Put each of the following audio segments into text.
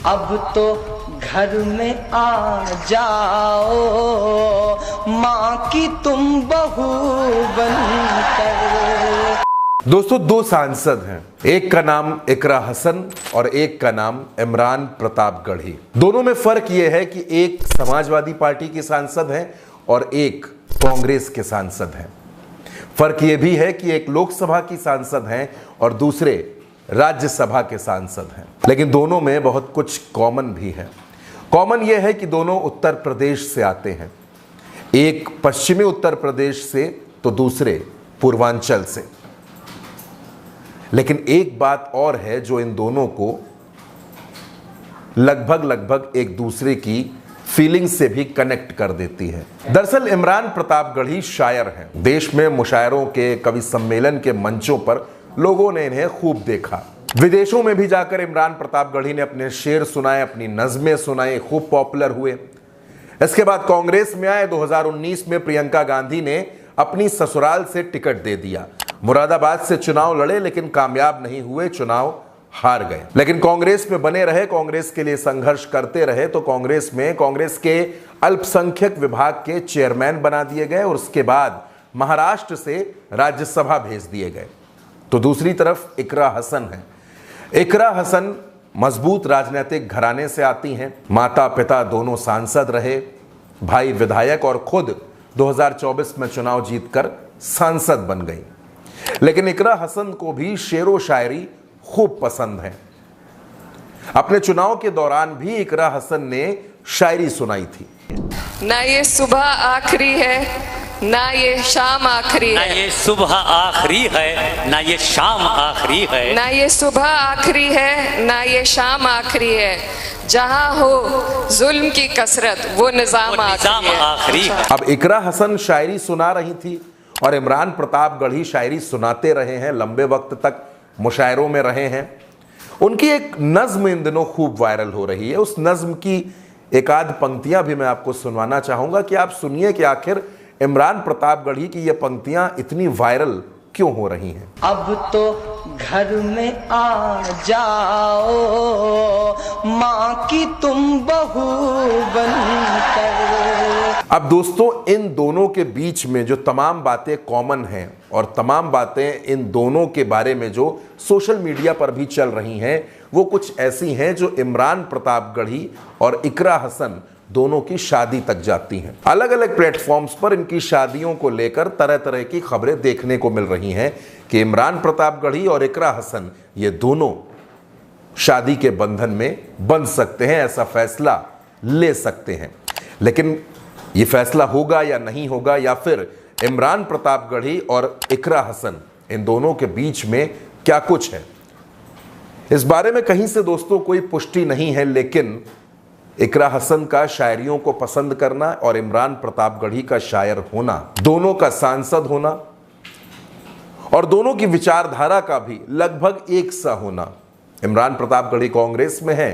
अब तो घर में आ जाओ, माँ की तुम बहू बनकर। दोस्तों, दो सांसद हैं, एक का नाम इकरा हसन और एक का नाम इमरान प्रतापगढ़ी। दोनों में फर्क यह है कि एक समाजवादी पार्टी के सांसद हैं और एक कांग्रेस के सांसद हैं। फर्क यह भी है कि एक लोकसभा की सांसद हैं और दूसरे राज्यसभा के सांसद हैं, लेकिन दोनों में बहुत कुछ कॉमन भी है। कॉमन यह है कि दोनों उत्तर प्रदेश से आते हैं, एक पश्चिमी उत्तर प्रदेश से तो दूसरे पूर्वांचल से। लेकिन एक बात और है जो इन दोनों को लगभग एक दूसरे की फीलिंग से भी कनेक्ट कर देती है। दरअसल इमरान प्रतापगढ़ी शायर हैं। देश में मुशायरों के, कवि सम्मेलन के मंचों पर लोगों ने इन्हें खूब देखा। विदेशों में भी जाकर इमरान प्रतापगढ़ी ने अपने शेर सुनाए, अपनी नज़में सुनाई, खूब पॉपुलर हुए। इसके बाद कांग्रेस में आए। 2019 में प्रियंका गांधी ने अपनी ससुराल से टिकट दे दिया। मुरादाबाद से चुनाव लड़े लेकिन कामयाब नहीं हुए, चुनाव हार गए। लेकिन कांग्रेस में बने रहे, कांग्रेस के लिए संघर्ष करते रहे। तो कांग्रेस में कांग्रेस के अल्पसंख्यक विभाग के चेयरमैन बना दिए गए और उसके बाद महाराष्ट्र से राज्यसभा भेज दिए गए। तो दूसरी तरफ इकरा हसन है। इकरा हसन मजबूत राजनीतिक घराने से आती हैं। माता पिता दोनों सांसद रहे, भाई विधायक और खुद 2024 में चुनाव जीतकर सांसद बन गई। लेकिन इकरा हसन को भी शेरो शायरी खूब पसंद है। अपने चुनाव के दौरान भी इकरा हसन ने शायरी सुनाई थी। ना ये सुबह आखिरी है, ना ये शाम आखिरी है, ना ये सुबह आखिरी है, ना ये शाम आखिरी है, ना ये सुबह आखिरी है, ना ये शाम आखिरी है। जहां हो जुल्म की कसरत वो निजाम आखिरी है। अब इकरा हसन शायरी सुना रही थी और इमरान प्रतापगढ़ी शायरी सुनाते रहे हैं, लंबे वक्त तक मुशायरों में रहे हैं। उनकी एक नज्म इन दिनों खूब वायरल हो रही है। उस नज्म की एक आध पंक्तियां भी मैं आपको सुनवाना चाहूंगा कि आप सुनिए कि आखिर इमरान प्रतापगढ़ी की ये पंक्तियां इतनी वायरल क्यों हो रही हैं। अब तो घर में आ जाओ, माँ की तुम बहू बनकर। अब दोस्तों, इन दोनों के बीच में जो तमाम बातें कॉमन हैं और तमाम बातें इन दोनों के बारे में जो सोशल मीडिया पर भी चल रही हैं, वो कुछ ऐसी हैं जो इमरान प्रतापगढ़ी और इकरा हसन दोनों की शादी तक जाती हैं। अलग अलग प्लेटफॉर्म्स पर इनकी शादियों को लेकर तरह तरह की खबरें देखने को मिल रही हैं कि इमरान प्रतापगढ़ी और इकरा हसन ये दोनों शादी के बंधन में बंध सकते हैं, ऐसा फैसला ले सकते हैं। लेकिन ये फैसला होगा या नहीं होगा, या फिर इमरान प्रतापगढ़ी और इकरा हसन इन दोनों के बीच में क्या कुछ है, इस बारे में कहीं से दोस्तों कोई पुष्टि नहीं है। लेकिन इकरा हसन का शायरियों को पसंद करना और इमरान प्रतापगढ़ी का शायर होना, दोनों का सांसद होना और दोनों की विचारधारा का भी लगभग एक सा होना। इमरान प्रतापगढ़ी कांग्रेस में है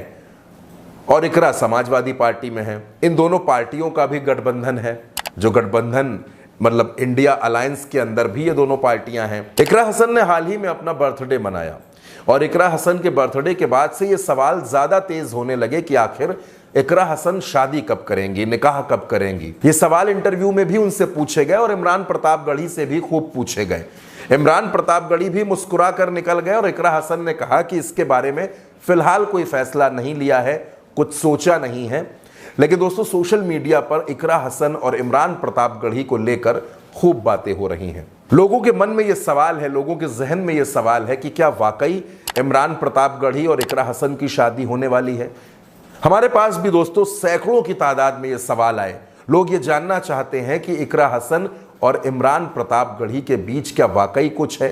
और इकरा समाजवादी पार्टी में है। इन दोनों पार्टियों का भी गठबंधन है, जो गठबंधन मतलब इंडिया अलायंस के अंदर भी ये दोनों पार्टियां हैं। इकरा हसन ने हाल ही में अपना बर्थडे मनाया और इकरा हसन के बर्थडे के बाद से ये सवाल ज्यादा तेज होने लगे कि आखिर इकरा हसन शादी कब करेंगी, निकाह कब करेंगी। ये सवाल इंटरव्यू में भी उनसे पूछे गए और इमरान प्रतापगढ़ी से भी खूब पूछे गए। इमरान प्रतापगढ़ी भी मुस्कुरा कर निकल गए और इकरा हसन ने कहा कि इसके बारे में फिलहाल कोई फैसला नहीं लिया है, कुछ सोचा नहीं है। लेकिन दोस्तों, सोशल मीडिया पर इकरा हसन और इमरान प्रतापगढ़ी को लेकर खूब बातें हो रही हैं। लोगों के मन में यह सवाल है, लोगों के जहन में यह सवाल है कि क्या वाकई इमरान प्रतापगढ़ी और इकरा हसन की शादी होने वाली है। हमारे पास भी दोस्तों सैकड़ों की तादाद में ये सवाल आए। लोग ये जानना चाहते हैं कि इकरा हसन और इमरान प्रतापगढ़ी के बीच क्या वाकई कुछ है,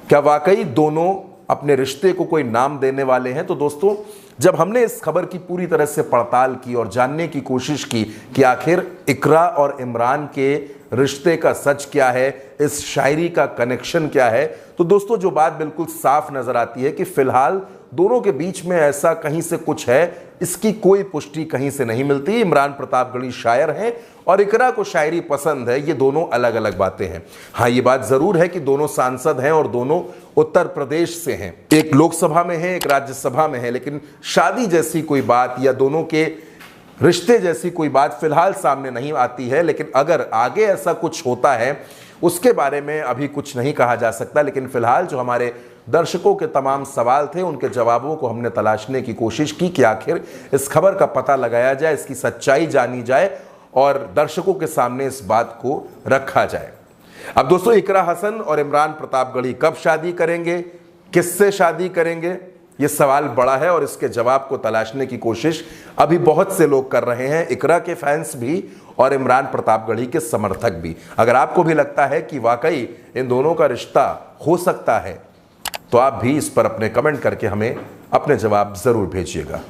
क्या वाकई दोनों अपने रिश्ते को कोई नाम देने वाले हैं। तो दोस्तों, जब हमने इस खबर की पूरी तरह से पड़ताल की और जानने की कोशिश की कि आखिर इकरा और इमरान के रिश्ते का सच क्या है, इस शायरी का कनेक्शन क्या है। तो दोस्तों जो बात बिल्कुल साफ नजर आती है कि फिलहाल दोनों के बीच में ऐसा कहीं से कुछ है, इसकी कोई पुष्टि कहीं से नहीं मिलती। इमरान प्रतापगढ़ी शायर हैं और इकरा को शायरी पसंद है, ये दोनों अलग अलग बातें हैं। हाँ, ये बात जरूर है कि दोनों सांसद हैं और दोनों उत्तर प्रदेश से हैं, एक लोकसभा में है, एक राज्यसभा में है, लेकिन शादी जैसी कोई बात या दोनों के रिश्ते जैसी कोई बात फिलहाल सामने नहीं आती है। लेकिन अगर आगे ऐसा कुछ होता है उसके बारे में अभी कुछ नहीं कहा जा सकता। लेकिन फिलहाल जो हमारे दर्शकों के तमाम सवाल थे उनके जवाबों को हमने तलाशने की कोशिश की कि आखिर इस खबर का पता लगाया जाए, इसकी सच्चाई जानी जाए और दर्शकों के सामने इस बात को रखा जाए। अब दोस्तों इकरा हसन और इमरान प्रतापगढ़ी कब शादी करेंगे, किससे शादी करेंगे, ये सवाल बड़ा है और इसके जवाब को तलाशने की कोशिश अभी बहुत से लोग कर रहे हैं, इकरा के फैंस भी और इमरान प्रतापगढ़ी के समर्थक भी। अगर आपको भी लगता है कि वाकई इन दोनों का रिश्ता हो सकता है तो आप भी इस पर अपने कमेंट करके हमें अपने जवाब जरूर भेजिएगा।